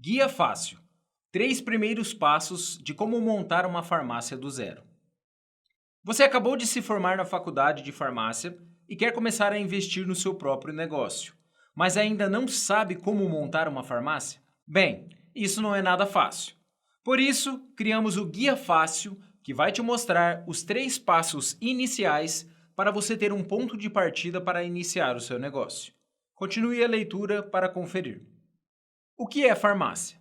Guia Fácil: 3 primeiros passos de como montar uma farmácia do zero. Você acabou de se formar na faculdade de farmácia e quer começar a investir no seu próprio negócio, mas ainda não sabe como montar uma farmácia? Bem, isso não é nada fácil. Por isso, criamos o Guia Fácil, que vai te mostrar os 3 passos iniciais para você ter um ponto de partida para iniciar o seu negócio. Continue a leitura para conferir. O que é farmácia?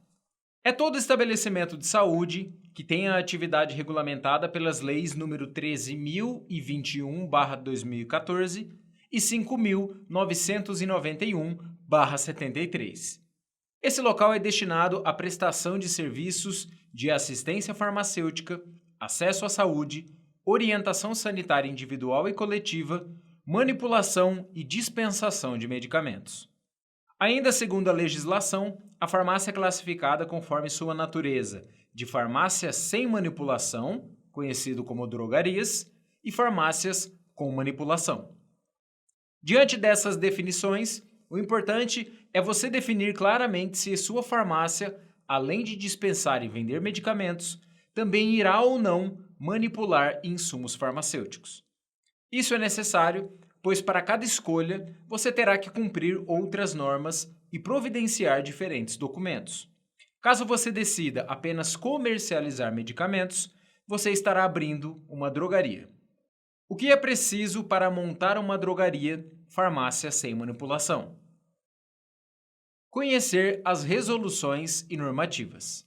É todo estabelecimento de saúde que tenha atividade regulamentada pelas leis número 13.021/2014 e 5.991/73. Esse local é destinado à prestação de serviços de assistência farmacêutica, acesso à saúde, orientação sanitária individual e coletiva, manipulação e dispensação de medicamentos. Ainda segundo a legislação, a farmácia é classificada conforme sua natureza de farmácia sem manipulação, conhecido como drogarias, e farmácias com manipulação. Diante dessas definições, o importante é você definir claramente se sua farmácia, além de dispensar e vender medicamentos, também irá ou não manipular insumos farmacêuticos. Isso é necessário, pois para cada escolha você terá que cumprir outras normas e providenciar diferentes documentos. Caso você decida apenas comercializar medicamentos, você estará abrindo uma drogaria. O que é preciso para montar uma drogaria, farmácia sem manipulação? Conhecer as resoluções e normativas.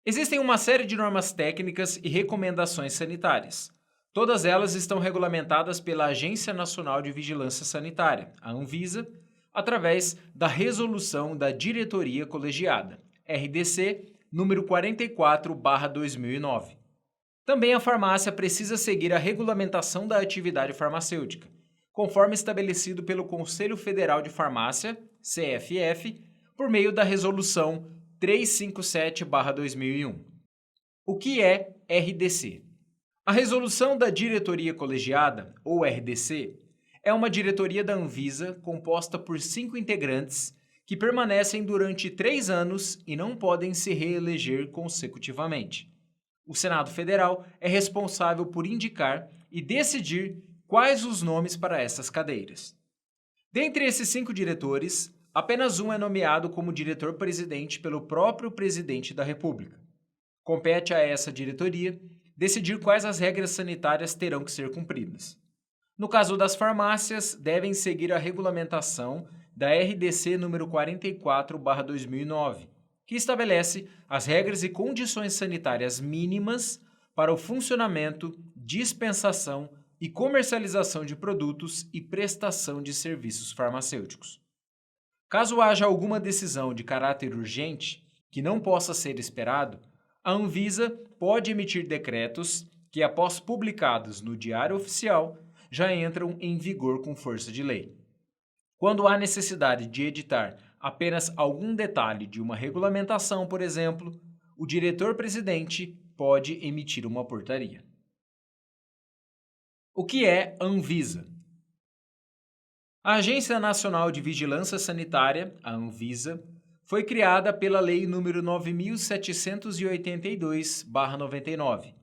Existem uma série de normas técnicas e recomendações sanitárias. Todas elas estão regulamentadas pela Agência Nacional de Vigilância Sanitária, a Anvisa, através da Resolução da Diretoria Colegiada, RDC, número 44/2009. Também a farmácia precisa seguir a regulamentação da atividade farmacêutica, conforme estabelecido pelo Conselho Federal de Farmácia, CFF, por meio da Resolução 357/2001. O que é RDC? A Resolução da Diretoria Colegiada, ou RDC, é uma diretoria da Anvisa composta por 5 integrantes que permanecem durante 3 anos e não podem se reeleger consecutivamente. O Senado Federal é responsável por indicar e decidir quais os nomes para essas cadeiras. Dentre esses 5 diretores, apenas um é nomeado como diretor-presidente pelo próprio presidente da República. Compete a essa diretoria decidir quais as regras sanitárias terão que ser cumpridas. No caso das farmácias, devem seguir a regulamentação da RDC número 44/2009, que estabelece as regras e condições sanitárias mínimas para o funcionamento, dispensação e comercialização de produtos e prestação de serviços farmacêuticos. Caso haja alguma decisão de caráter urgente que não possa ser esperado, a Anvisa pode emitir decretos que, após publicados no Diário Oficial, já entram em vigor com força de lei. Quando há necessidade de editar apenas algum detalhe de uma regulamentação, por exemplo, o diretor-presidente pode emitir uma portaria. O que é Anvisa? A Agência Nacional de Vigilância Sanitária, a Anvisa, foi criada pela Lei nº 9.782/99.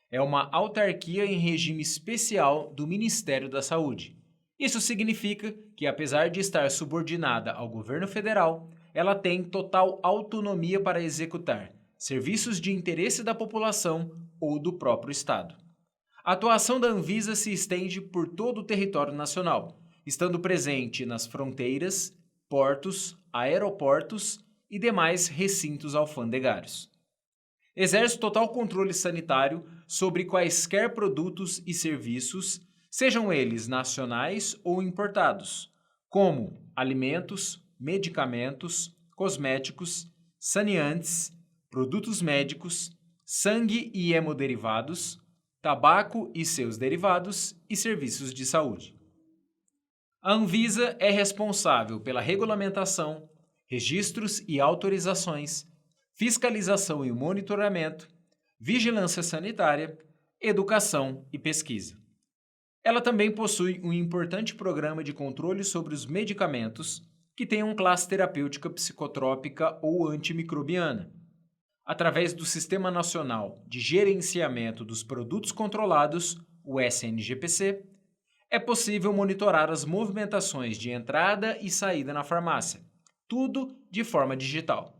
É uma autarquia em regime especial do Ministério da Saúde. Isso significa que, apesar de estar subordinada ao governo federal, ela tem total autonomia para executar serviços de interesse da população ou do próprio Estado. A atuação da Anvisa se estende por todo o território nacional, estando presente nas fronteiras, portos, aeroportos e demais recintos alfandegários. Exerce total controle sanitário sobre quaisquer produtos e serviços, sejam eles nacionais ou importados, como alimentos, medicamentos, cosméticos, saneantes, produtos médicos, sangue e hemoderivados, tabaco e seus derivados e serviços de saúde. A Anvisa é responsável pela regulamentação, registros e autorizações, fiscalização e monitoramento, vigilância sanitária, educação e pesquisa. Ela também possui um importante programa de controle sobre os medicamentos, que tenham classe terapêutica psicotrópica ou antimicrobiana. Através do Sistema Nacional de Gerenciamento dos Produtos Controlados, o SNGPC, é possível monitorar as movimentações de entrada e saída na farmácia, tudo de forma digital.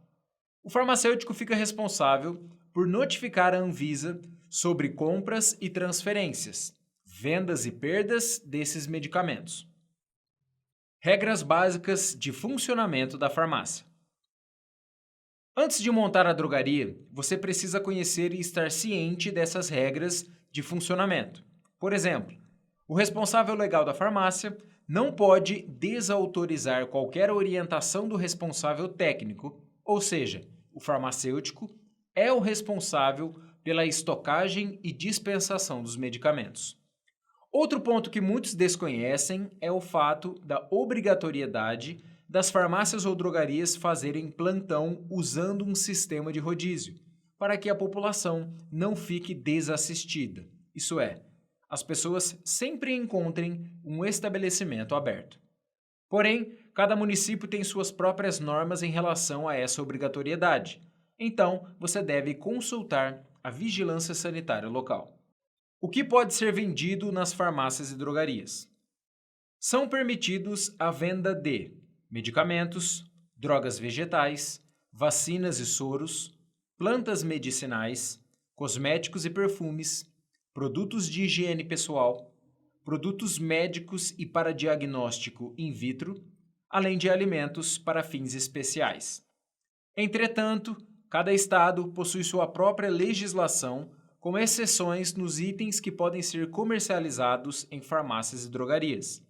O farmacêutico fica responsável por notificar a Anvisa sobre compras e transferências, vendas e perdas desses medicamentos. Regras básicas de funcionamento da farmácia. Antes de montar a drogaria, você precisa conhecer e estar ciente dessas regras de funcionamento. Por exemplo, o responsável legal da farmácia não pode desautorizar qualquer orientação do responsável técnico, ou seja, o farmacêutico é o responsável pela estocagem e dispensação dos medicamentos. Outro ponto que muitos desconhecem é o fato da obrigatoriedade das farmácias ou drogarias fazerem plantão usando um sistema de rodízio, para que a população não fique desassistida. Isso é, as pessoas sempre encontrem um estabelecimento aberto. Porém, cada município tem suas próprias normas em relação a essa obrigatoriedade, então você deve consultar a vigilância sanitária local. O que pode ser vendido nas farmácias e drogarias? São permitidos a venda de medicamentos, drogas vegetais, vacinas e soros, plantas medicinais, cosméticos e perfumes, produtos de higiene pessoal, produtos médicos e para diagnóstico in vitro, além de alimentos para fins especiais. Entretanto, cada estado possui sua própria legislação, com exceções nos itens que podem ser comercializados em farmácias e drogarias.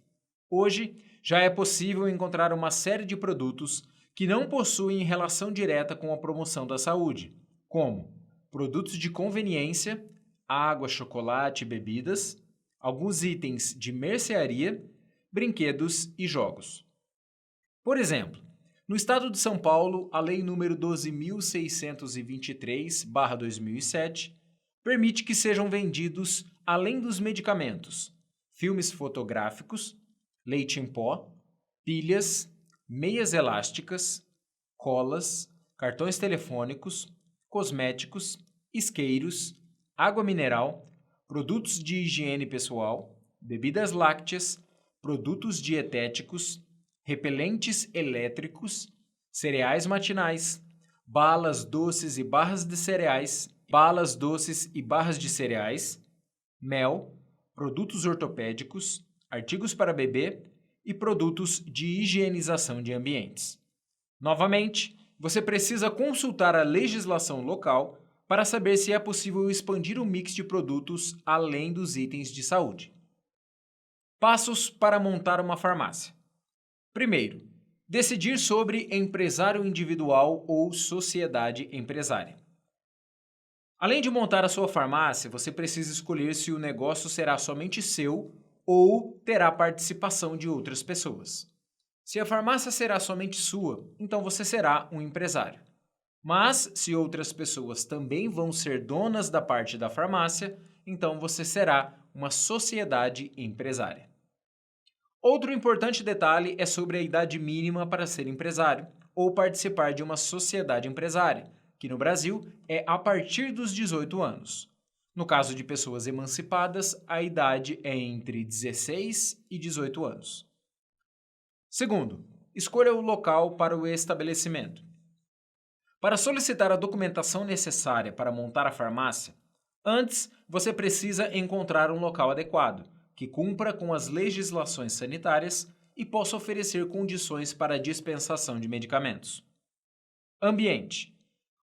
Hoje, já é possível encontrar uma série de produtos que não possuem relação direta com a promoção da saúde, como produtos de conveniência, água, chocolate e bebidas, alguns itens de mercearia, brinquedos e jogos. Por exemplo, no estado de São Paulo, a Lei nº 12.623/2007 permite que sejam vendidos, além dos medicamentos, filmes fotográficos, leite em pó, pilhas, meias elásticas, colas, cartões telefônicos, cosméticos, isqueiros, água mineral, produtos de higiene pessoal, bebidas lácteas, produtos dietéticos, repelentes elétricos, cereais matinais, balas doces e barras de cereais, mel, produtos ortopédicos, artigos para bebê e produtos de higienização de ambientes. Novamente, você precisa consultar a legislação local para saber se é possível expandir o mix de produtos além dos itens de saúde. Passos para montar uma farmácia. Primeiro, decidir sobre empresário individual ou sociedade empresária. Além de montar a sua farmácia, você precisa escolher se o negócio será somente seu ou terá participação de outras pessoas. Se a farmácia será somente sua, então você será um empresário. Mas, se outras pessoas também vão ser donas da parte da farmácia, então você será uma sociedade empresária. Outro importante detalhe é sobre a idade mínima para ser empresário ou participar de uma sociedade empresária, que no Brasil é a partir dos 18 anos. No caso de pessoas emancipadas, a idade é entre 16 e 18 anos. Segundo, escolha o local para o estabelecimento. Para solicitar a documentação necessária para montar a farmácia, antes você precisa encontrar um local adequado, que cumpra com as legislações sanitárias e possa oferecer condições para a dispensação de medicamentos. Ambiente.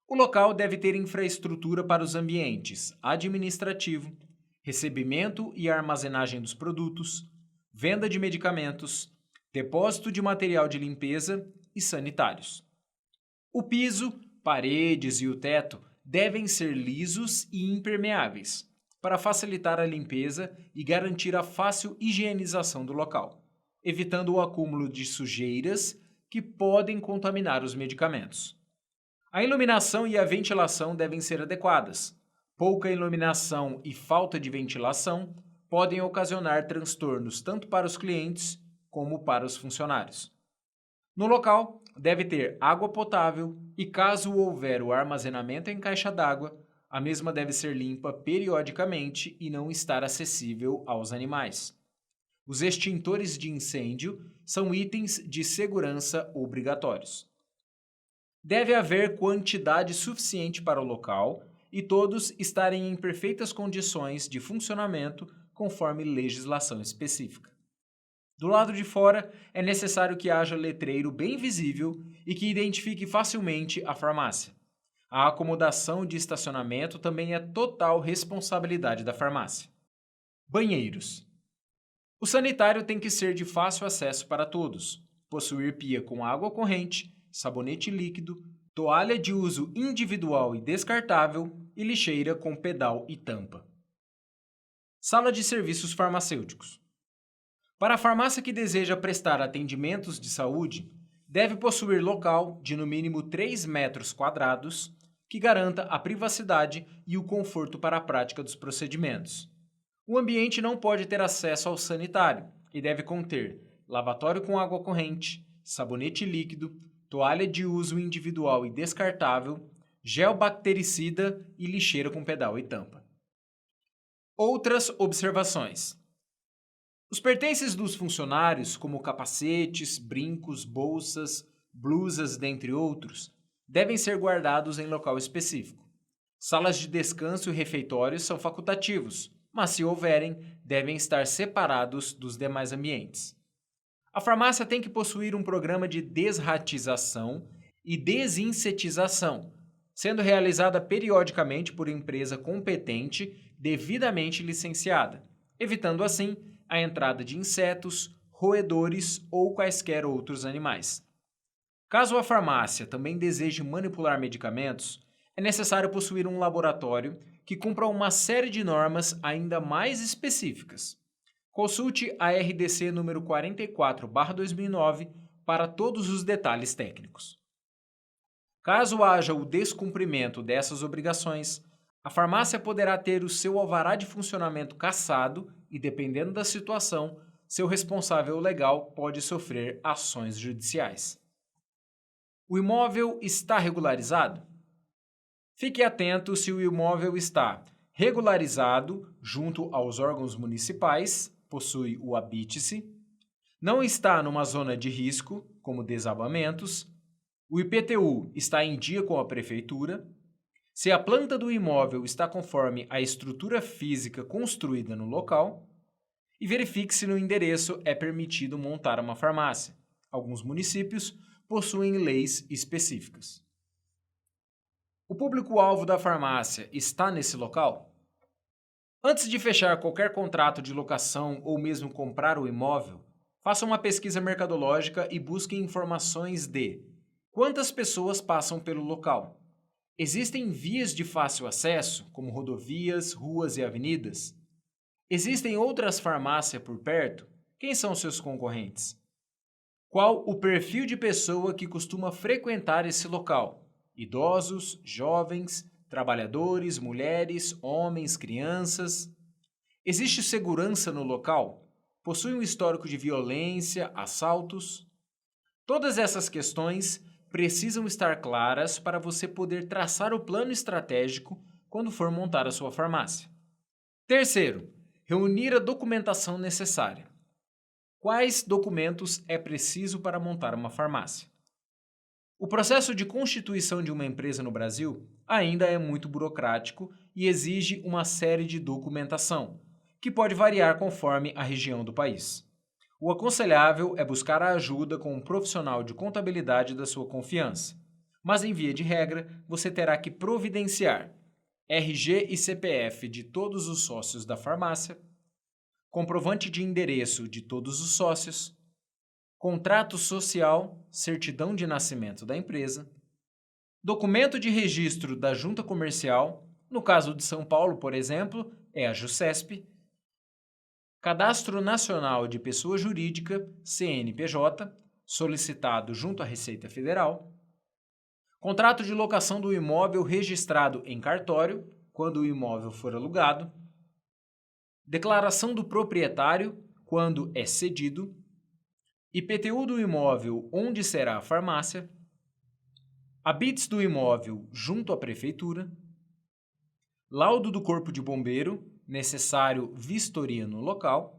O local deve ter infraestrutura para os ambientes administrativo, recebimento e armazenagem dos produtos, venda de medicamentos, depósito de material de limpeza e sanitários. O piso, paredes e o teto devem ser lisos e impermeáveis, para facilitar a limpeza e garantir a fácil higienização do local, evitando o acúmulo de sujeiras que podem contaminar os medicamentos. A iluminação e a ventilação devem ser adequadas. Pouca iluminação e falta de ventilação podem ocasionar transtornos tanto para os clientes como para os funcionários. No local, deve ter água potável e, caso houver o armazenamento em caixa d'água, a mesma deve ser limpa periodicamente e não estar acessível aos animais. Os extintores de incêndio são itens de segurança obrigatórios. Deve haver quantidade suficiente para o local e todos estarem em perfeitas condições de funcionamento conforme legislação específica. Do lado de fora, é necessário que haja letreiro bem visível e que identifique facilmente a farmácia. A acomodação de estacionamento também é total responsabilidade da farmácia. Banheiros. O sanitário tem que ser de fácil acesso para todos, possuir pia com água corrente, sabonete líquido, toalha de uso individual e descartável e lixeira com pedal e tampa. Sala de serviços farmacêuticos. Para a farmácia que deseja prestar atendimentos de saúde, deve possuir local de no mínimo 3 metros quadrados que garanta a privacidade e o conforto para a prática dos procedimentos. O ambiente não pode ter acesso ao sanitário e deve conter lavatório com água corrente, sabonete líquido, toalha de uso individual e descartável, gel bactericida e lixeira com pedal e tampa. Outras observações. Os pertences dos funcionários, como capacetes, brincos, bolsas, blusas, dentre outros, devem ser guardados em local específico. Salas de descanso e refeitórios são facultativos, mas se houverem, devem estar separados dos demais ambientes. A farmácia tem que possuir um programa de desratização e desinsetização, sendo realizada periodicamente por empresa competente devidamente licenciada, evitando assim a entrada de insetos, roedores ou quaisquer outros animais. Caso a farmácia também deseje manipular medicamentos, é necessário possuir um laboratório que cumpra uma série de normas ainda mais específicas. Consulte a RDC número 44/2009 para todos os detalhes técnicos. Caso haja o descumprimento dessas obrigações, a farmácia poderá ter o seu alvará de funcionamento cassado e, dependendo da situação, seu responsável legal pode sofrer ações judiciais. O imóvel está regularizado? Fique atento se o imóvel está regularizado junto aos órgãos municipais, possui o habite-se, não está numa zona de risco, como desabamentos, o IPTU está em dia com a prefeitura, se a planta do imóvel está conforme a estrutura física construída no local, e verifique se no endereço é permitido montar uma farmácia. Alguns municípios possuem leis específicas. O público-alvo da farmácia está nesse local? Antes de fechar qualquer contrato de locação ou mesmo comprar o imóvel, faça uma pesquisa mercadológica e busque informações de quantas pessoas passam pelo local. Existem vias de fácil acesso, como rodovias, ruas e avenidas? Existem outras farmácias por perto? Quem são seus concorrentes? Qual o perfil de pessoa que costuma frequentar esse local? Idosos, jovens, trabalhadores, mulheres, homens, crianças? Existe segurança no local? Possui um histórico de violência, assaltos? Todas essas questões precisam estar claras para você poder traçar o plano estratégico quando for montar a sua farmácia. Terceiro, reunir a documentação necessária. Quais documentos é preciso para montar uma farmácia? O processo de constituição de uma empresa no Brasil ainda é muito burocrático e exige uma série de documentação, que pode variar conforme a região do país. O aconselhável é buscar a ajuda com um profissional de contabilidade da sua confiança, mas em via de regra você terá que providenciar RG e CPF de todos os sócios da farmácia, comprovante de endereço de todos os sócios, contrato social, certidão de nascimento da empresa, documento de registro da junta comercial, no caso de São Paulo, por exemplo, é a JUSESP, Cadastro Nacional de Pessoa Jurídica, CNPJ, solicitado junto à Receita Federal, contrato de locação do imóvel registrado em cartório, quando o imóvel for alugado, declaração do proprietário, quando é cedido, IPTU do imóvel onde será a farmácia, habits do imóvel junto à prefeitura, laudo do corpo de bombeiro, necessário vistoria no local,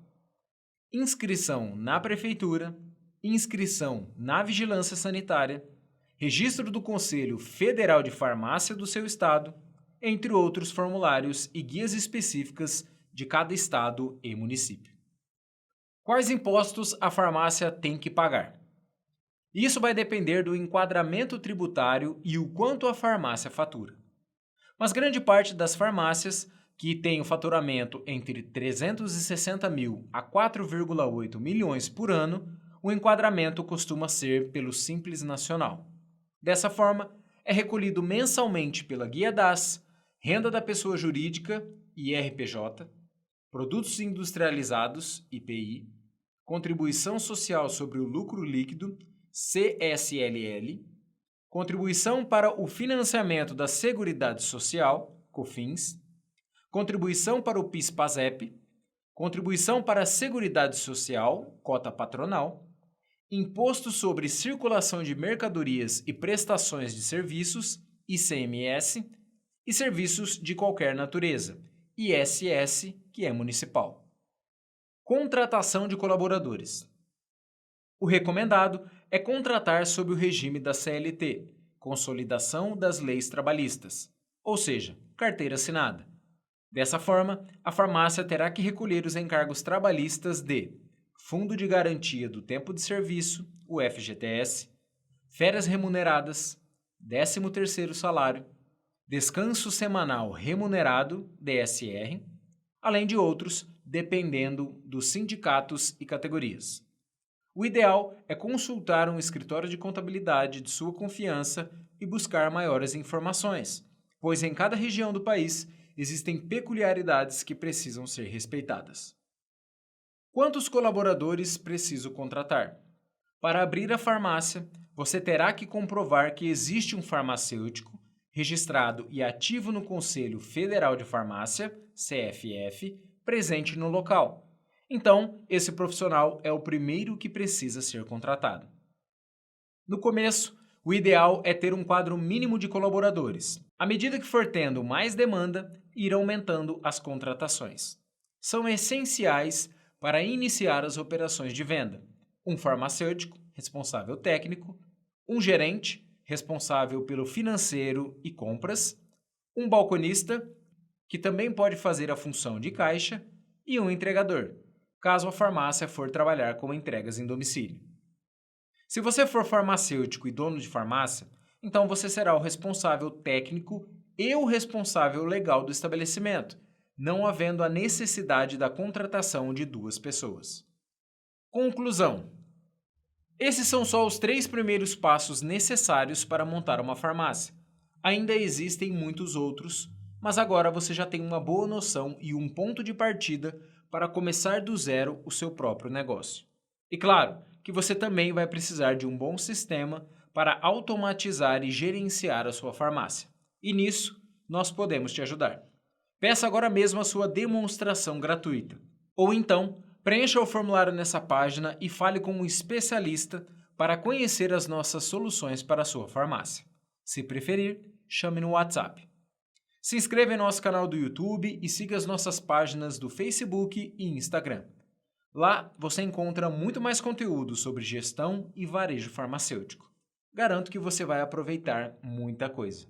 inscrição na prefeitura, inscrição na vigilância sanitária, registro do Conselho Federal de Farmácia do seu estado, entre outros formulários e guias específicas de cada estado e município. Quais impostos a farmácia tem que pagar? Isso vai depender do enquadramento tributário e o quanto a farmácia fatura. Mas grande parte das farmácias, que tem o faturamento entre 360 mil a 4,8 milhões por ano, o enquadramento costuma ser pelo Simples Nacional. Dessa forma, é recolhido mensalmente pela Guia DAS, Renda da Pessoa Jurídica, IRPJ, Produtos Industrializados, IPI, Contribuição Social sobre o Lucro Líquido, CSLL, Contribuição para o Financiamento da Seguridade Social, COFINS, Contribuição para o PIS/PASEP, Contribuição para a Seguridade Social, cota patronal, Imposto sobre Circulação de Mercadorias e Prestações de Serviços, ICMS, e Serviços de Qualquer Natureza, ISS, que é municipal. Contratação de colaboradores. O recomendado é contratar sob o regime da CLT, Consolidação das Leis Trabalhistas, ou seja, carteira assinada. Dessa forma, a farmácia terá que recolher os encargos trabalhistas de Fundo de Garantia do Tempo de Serviço, o FGTS, férias remuneradas, 13º salário, descanso semanal remunerado, DSR, além de outros, dependendo dos sindicatos e categorias. O ideal é consultar um escritório de contabilidade de sua confiança e buscar maiores informações, pois em cada região do país existem peculiaridades que precisam ser respeitadas. Quantos colaboradores preciso contratar? Para abrir a farmácia, você terá que comprovar que existe um farmacêutico registrado e ativo no Conselho Federal de Farmácia, CFF, presente no local. Então, esse profissional é o primeiro que precisa ser contratado. No começo, o ideal é ter um quadro mínimo de colaboradores. À medida que for tendo mais demanda, irão aumentando as contratações. São essenciais para iniciar as operações de venda: um farmacêutico, responsável técnico, um gerente, responsável pelo financeiro e compras, um balconista, que também pode fazer a função de caixa, e um entregador, caso a farmácia for trabalhar com entregas em domicílio. Se você for farmacêutico e dono de farmácia, então você será o responsável técnico e o responsável legal do estabelecimento, não havendo a necessidade da contratação de 2 pessoas. Conclusão: esses são só os 3 primeiros passos necessários para montar uma farmácia. Ainda existem muitos outros, mas agora você já tem uma boa noção e um ponto de partida para começar do zero o seu próprio negócio. E claro que você também vai precisar de um bom sistema para automatizar e gerenciar a sua farmácia. E nisso, nós podemos te ajudar. Peça agora mesmo a sua demonstração gratuita. Ou então, preencha o formulário nessa página e fale com um especialista para conhecer as nossas soluções para a sua farmácia. Se preferir, chame no WhatsApp. Se inscreva em nosso canal do YouTube e siga as nossas páginas do Facebook e Instagram. Lá você encontra muito mais conteúdo sobre gestão e varejo farmacêutico. Garanto que você vai aproveitar muita coisa.